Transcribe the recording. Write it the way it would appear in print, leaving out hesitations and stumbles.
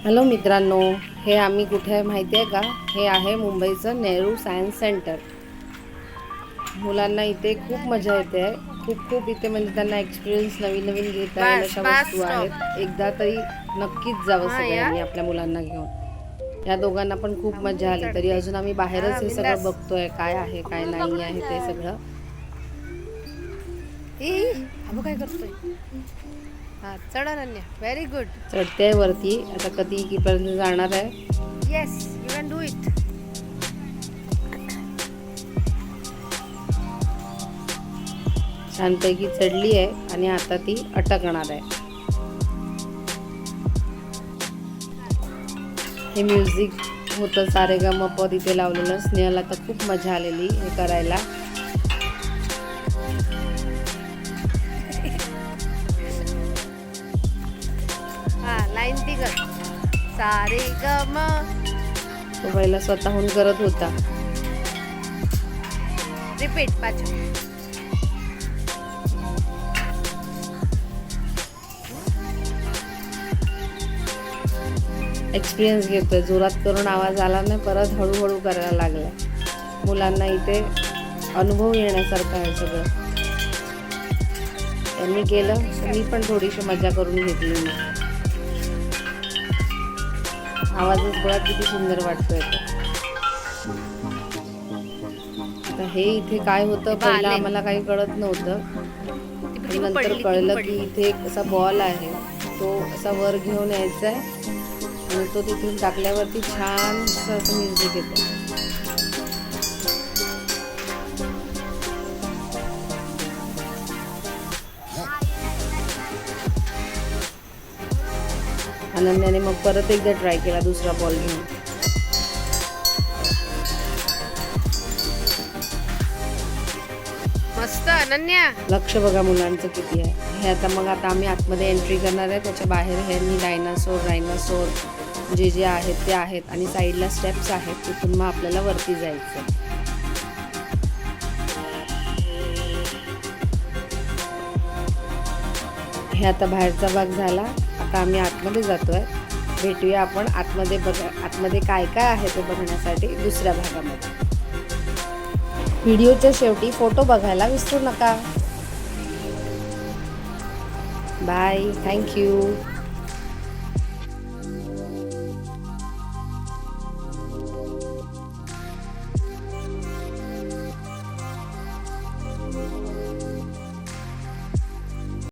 Hello मित्रांनो, हे आम्ही कुठे आहे माहिती आहे का? हे आहे मुंबईचं नेहरू सायन्स सेंटर. मुलांना इथे खूप मजा येते आहे. खूप इथे म्हणजे त्यांना एक्सपिरियन्स नवीन घेता येईल अशा वस्तू आहेत. एकदा तरी नक्कीच जावं सगळ्यांनी आपल्या मुलांना घेऊन. या दोघांना पण खूप मजा आली. तरी अजून आम्ही बाहेरच हे सगळं बघतोय, काय आहे काय नाही आहे ते सगळं. काय करतोय? हा, चढ अनन्या. Very good. चढते वरती. आता कधी कितीपर्यंत जाणार आहे? Yes, you can do it. छानपैकी चढली आहे आणि आता ती अटकणार आहे. हे म्युझिक होतं सारेगमप तिथे लावलेलं. स्नेहाला तर खूप मजा आलेली हे करायला. हा, लाईन ती कर. सारेगम. तो पहिला स्वतःहून करत होता. रिपीट पाच. एक्सपिरियन्स घेतोय. जोरात करून आवाज आला नाही, परत हळूहळू करायला लागला. मुलांना इथे अनुभव येण्यासारखं आहे सगळं. त्यांनी केलं तर मी पण थोडीशी मजा करून घेतली. मी आवाजच बघा किती सुंदर वाटतोय. आता हे इथे काय होतं पहिला आम्हाला काही कळत नव्हतं. नंतर कळलं की इथे एक असा बॉल आहे, तो असा वर घेऊन यायचा आहे आणि तो तिथून टाकल्यावरती छान असं म्युझिक येतं. अनन्याने मग परत एकदा ट्राय केला दुसरा बॉल घेऊन. मस्त अनन्या. लक्ष बघा मुलांचं किती आहे. हे आता आम्ही आतमध्ये एंट्री करणार आहे. त्याच्या बाहेर ह्यांनी डायनासोर जे आहेत ते आहेत आणि साईडला स्टेप्स आहेत. तिथून मग आपल्याला वरती जायचं. हे आता बाहेरचा भाग झाला. आता आम्ही आतमध्ये जातोय. भेटूया आपण आतमध्ये काय काय आहे ते बघण्यासाठी दुसऱ्या भागामध्ये. व्हिडिओच्या शेवटी फोटो बघायला विसरू नका. Bye, thank you.